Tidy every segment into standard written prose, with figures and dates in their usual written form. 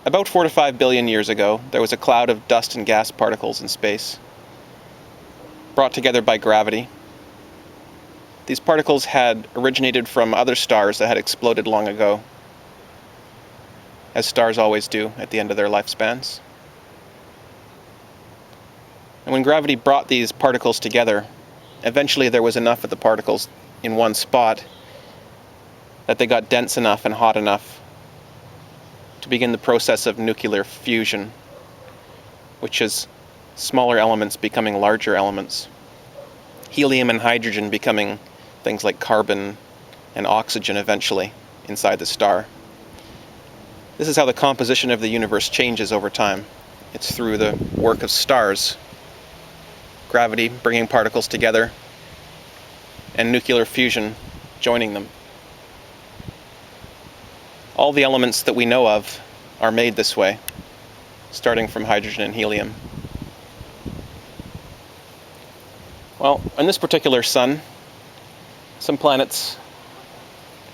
About 4 to 5 billion years ago, there was a cloud of dust and gas particles in space, brought together by gravity. These particles had originated from other stars that had exploded long ago, as stars always do at the end of their lifespans. And when gravity brought these particles together, eventually there was enough of the particles in one spot that they got dense enough and hot enough to begin the process of nuclear fusion, which is smaller elements becoming larger elements. Helium and hydrogen becoming things like carbon and oxygen eventually inside the star. This is how the composition of the universe changes over time. It's through the work of stars, gravity bringing particles together, and nuclear fusion joining them. All the elements that we know of are made this way, starting from hydrogen and helium. Well, on this particular sun, some planets,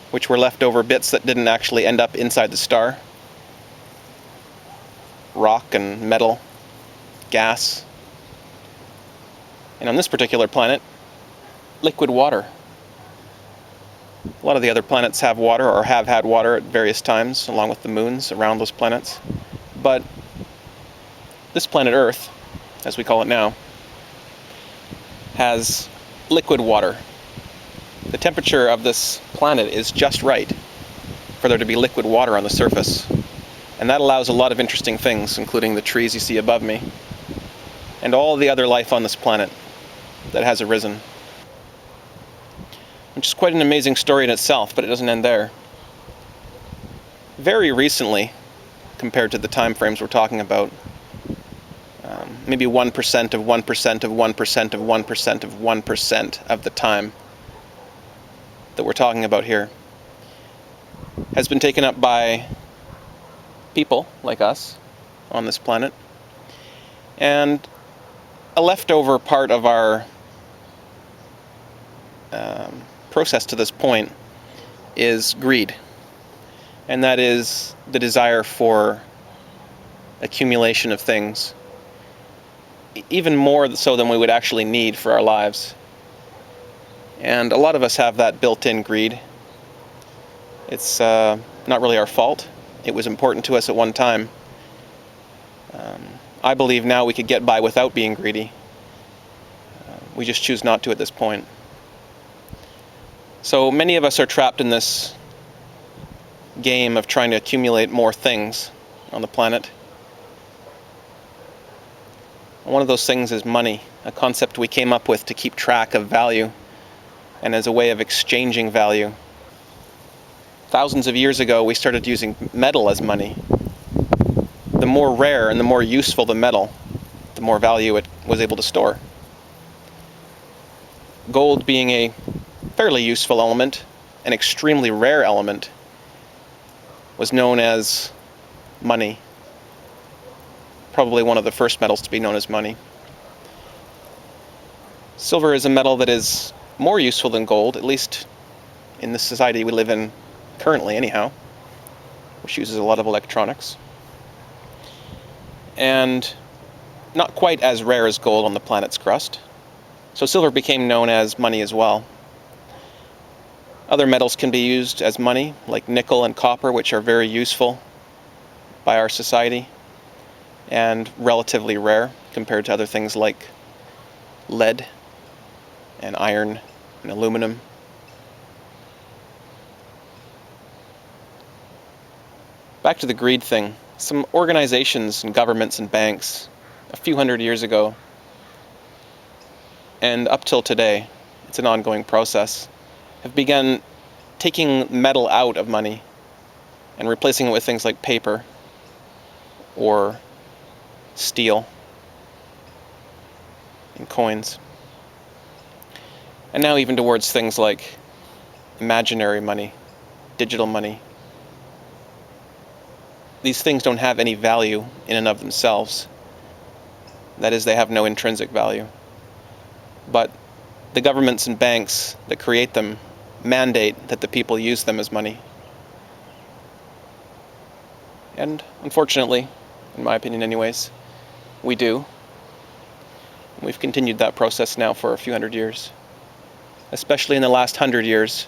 which were leftover bits that didn't actually end up inside the star, rock and metal, gas, and on this particular planet, liquid water. A lot of the other planets have water or have had water at various times, along with the moons around those planets. But this planet Earth, as we call it now, has liquid water. The temperature of this planet is just right for there to be liquid water on the surface. And that allows a lot of interesting things, including the trees you see above me, and all the other life on this planet that has arisen. Which is quite an amazing story in itself, but it doesn't end there. Very recently, compared to the time frames we're talking about, maybe 1% of 1% of 1% of 1% of 1% of the time that we're talking about here has been taken up by people like us on this planet. And a leftover part of our process to this point is greed. And that is the desire for accumulation of things, even more so than we would actually need for our lives. And a lot of us have that built-in greed. It's not really our fault. It was important to us at one time. I believe now we could get by without being greedy. We just choose not to at this point. So many of us are trapped in this game of trying to accumulate more things on the planet. One of those things is money, a concept we came up with to keep track of value and as a way of exchanging value. Thousands of years ago, we started using metal as money. The more rare and the more useful the metal, the more value it was able to store. Gold being a fairly useful element, an extremely rare element, was known as money. Probably one of the first metals to be known as money. Silver is a metal that is more useful than gold, at least in the society we live in currently anyhow, which uses a lot of electronics. And not quite as rare as gold on the planet's crust. So silver became known as money as well. Other metals can be used as money, like nickel and copper, which are very useful by our society and relatively rare compared to other things like lead and iron and aluminum. Back to the greed thing. Some organizations and governments and banks a few hundred years ago and up till today, it's an ongoing process, have begun taking metal out of money and replacing it with things like paper or steel and coins. And now even towards things like imaginary money, digital money. These things don't have any value in and of themselves. That is, they have no intrinsic value. But the governments and banks that create them mandate that the people use them as money. And unfortunately, in my opinion anyways, we do. We've continued that process now for a few hundred years. Especially in the last 100 years.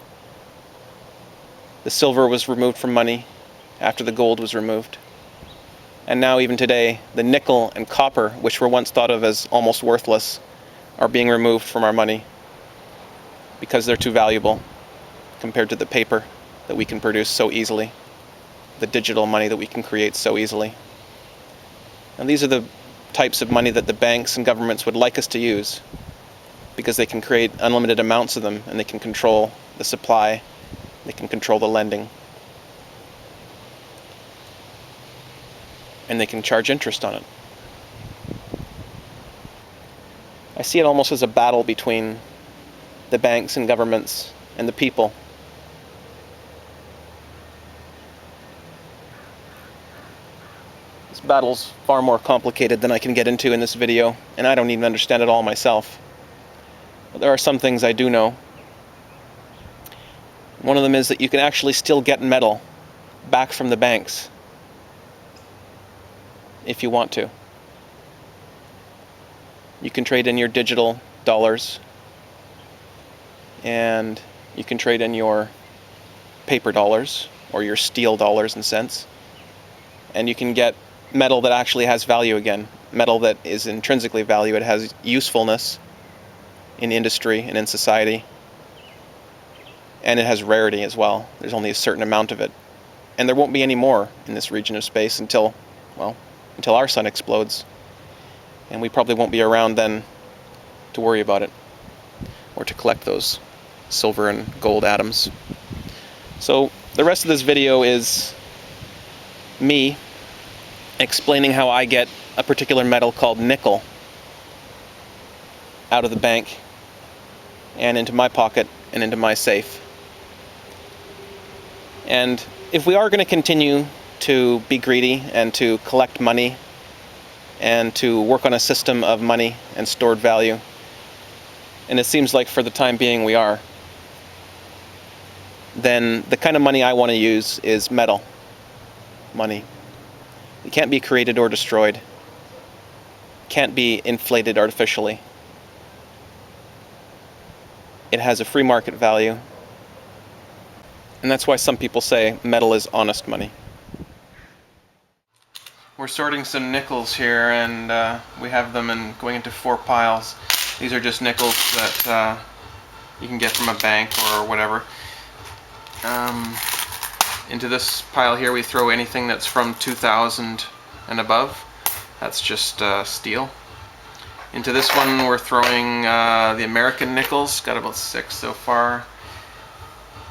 The silver was removed from money after the gold was removed. And now even today, the nickel and copper, which were once thought of as almost worthless, are being removed from our money because they're too valuable compared to the paper that we can produce so easily, the digital money that we can create so easily. And these are the types of money that the banks and governments would like us to use because they can create unlimited amounts of them and they can control the supply, they can control the lending, and they can charge interest on it. I see it almost as a battle between the banks and governments and the people. This battle's far more complicated than I can get into in this video, and I don't even understand it all myself. But there are some things I do know. One of them is that you can actually still get metal back from the banks if you want to. You can trade in your digital dollars, and you can trade in your paper dollars or your steel dollars and cents, and you can get metal that actually has value again, metal that is intrinsically value. It has usefulness in industry and in society, and it has rarity as well. There's only a certain amount of it, and there won't be any more in this region of space until our sun explodes, and we probably won't be around then to worry about it or to collect those silver and gold atoms. So the rest of this video is me explaining how I get a particular metal called nickel out of the bank and into my pocket and into my safe. And if we are going to continue to be greedy and to collect money and to work on a system of money and stored value, and it seems like for the time being we are, then the kind of money I want to use is metal money. It can't be created or destroyed. Can't be inflated artificially. It has a free market value. And that's why some people say metal is honest money. We're sorting some nickels here, and we have them going into 4 piles. These are just nickels that you can get from a bank or whatever. Into this pile here we throw anything that's from 2000 and above. That's just steel. Into this one we're throwing the American nickels. Got about 6 so far.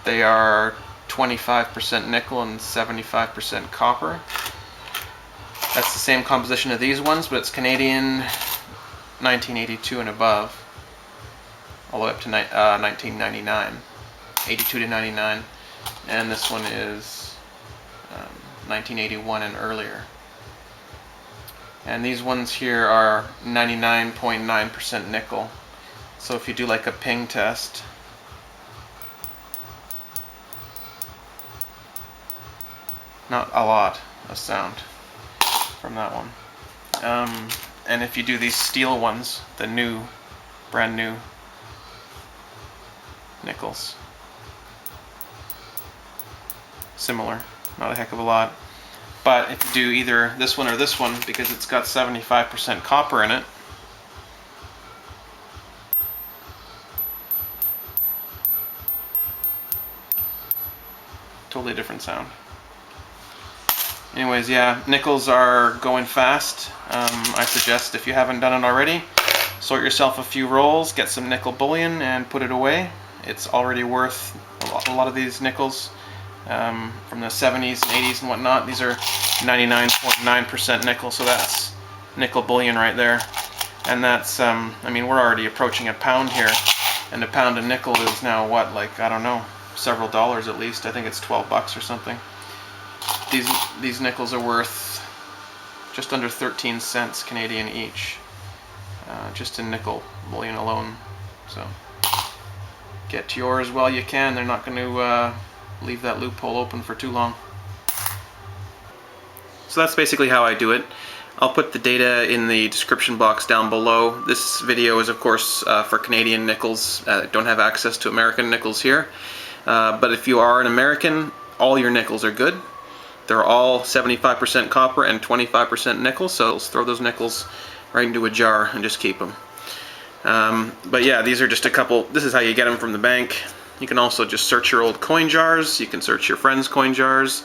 They are 25% nickel and 75% copper. That's the same composition of these ones, but it's Canadian 1982 and above, all the way up to 1999, 82 to 99, and this one is 1981 and earlier. And these ones here are 99.9% nickel. So if you do like a ping test, not a lot of sound from that one. And if you do these steel ones, the brand new nickels, similar, not a heck of a lot. But if you do either this one or this one, because it's got 75% copper in it, totally different sound. Anyways, yeah, nickels are going fast. I suggest, if you haven't done it already, sort yourself a few rolls, get some nickel bullion and put it away. It's already worth a lot of these nickels from the 70s and 80s and whatnot. These are 99.9% nickel, so that's nickel bullion right there. And that's, I mean, we're already approaching £1 here, and a pound of nickel is now what, like, I don't know, several dollars at least. I think it's 12 bucks or something. These nickels are worth just under 13 cents Canadian each, just in nickel bullion alone. So get yours while you can. They're not going to leave that loophole open for too long. So that's basically how I do it. I'll put the data in the description box down below. This video is of course for Canadian nickels. Don't have access to American nickels here. But if you are an American, all your nickels are good. They're all 75% copper and 25% nickel, so throw those nickels right into a jar and just keep them. But yeah, these are just a couple. This is how you get them from the bank. You can also just search your old coin jars. You can search your friends' coin jars.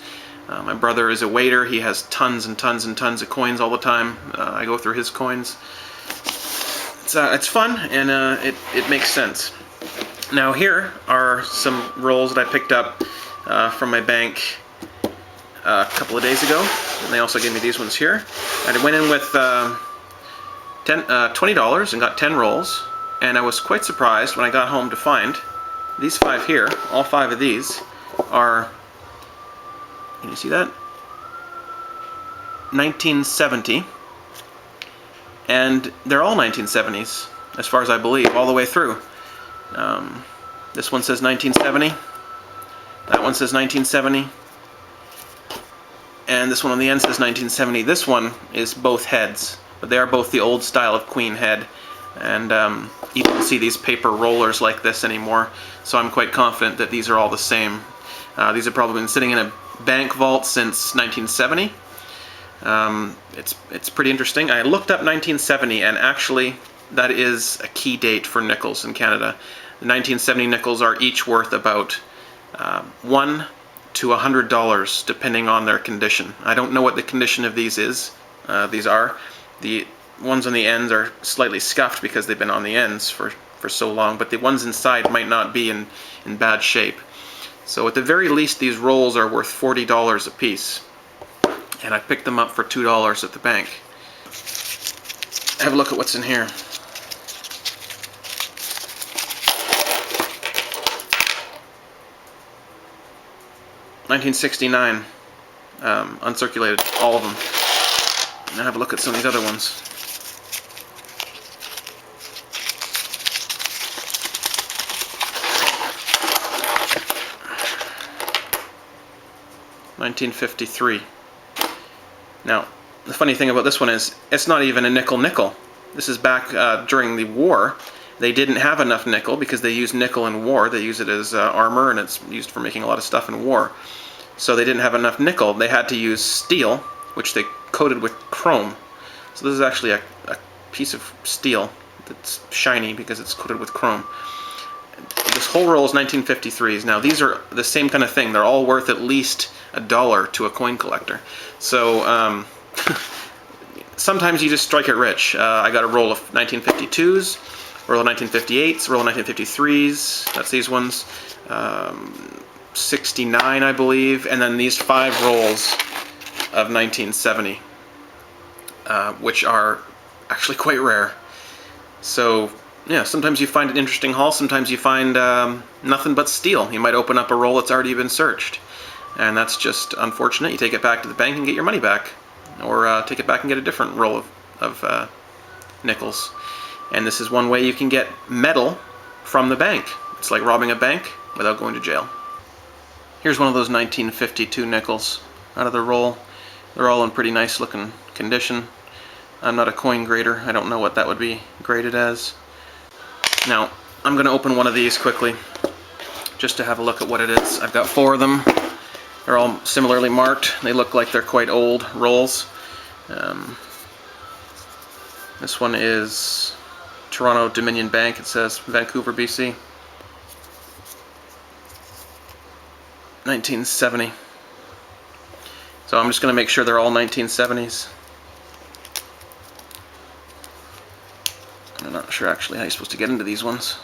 My brother is a waiter. He has tons and tons and tons of coins all the time. I go through his coins. It's fun, and it makes sense. Now here are some rolls that I picked up from my bank a couple of days ago, and they also gave me these ones here. I went in with $20 and got 10 rolls, and I was quite surprised when I got home to find these 5 here. All 5 of these are, can you see that? 1970, and they're all 1970s as far as I believe, all the way through. This one says 1970, that one says 1970, and this one on the end says 1970. This one is both heads, but they are both the old style of queen head, and you don't see these paper rollers like this anymore, so I'm quite confident that these are all the same. These have probably been sitting in a bank vault since 1970. It's pretty interesting. I looked up 1970, and actually that is a key date for nickels in Canada. The 1970 nickels are each worth about $1 to $100 depending on their condition. I don't know what the condition of these is. These are. The ones on the ends are slightly scuffed because they've been on the ends for so long, but the ones inside might not be in bad shape. So at the very least, these rolls are worth $40 a piece, and I picked them up for $2 at the bank. Have a look at what's in here. $1969, uncirculated, all of them. Now have a look at some of these other ones. $1953. Now, the funny thing about this one is, it's not even a nickel. This is back during the war. They didn't have enough nickel because they used nickel in war. They use it as armor, and it's used for making a lot of stuff in war. So they didn't have enough nickel. They had to use steel, which they coated with chrome. So this is actually a piece of steel that's shiny because it's coated with chrome. This whole roll is 1953s. Now these are the same kind of thing. They're all worth at least $1 to a coin collector. So sometimes you just strike it rich. I got a roll of 1952s, roll of 1958s, roll of 1953s. That's these ones. 69, I believe, and then these 5 rolls of 1970, which are actually quite rare. So yeah, sometimes you find an interesting haul, sometimes you find nothing but steel. You might open up a roll that's already been searched, and that's just unfortunate. You take it back to the bank and get your money back, or take it back and get a different roll of nickels. And this is one way you can get metal from the bank. It's like robbing a bank without going to jail. Here's one of those 1952 nickels out of the roll. They're all in pretty nice looking condition. I'm not a coin grader. I don't know what that would be graded as. Now, I'm going to open one of these quickly just to have a look at what it is. I've got 4 of them. They're all similarly marked. They look like they're quite old rolls. This one is Toronto Dominion Bank. It says Vancouver, BC. 1970. So I'm just going to make sure they're all 1970s. I'm not sure actually how you're supposed to get into these ones.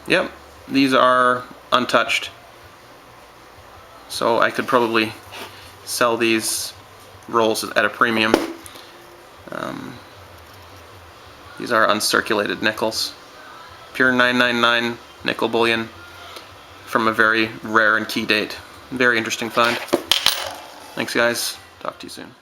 Yep, these are untouched. So I could probably sell these rolls at a premium. These are uncirculated nickels. Pure 999 nickel bullion from a very rare and key date. Very interesting find. Thanks guys. Talk to you soon.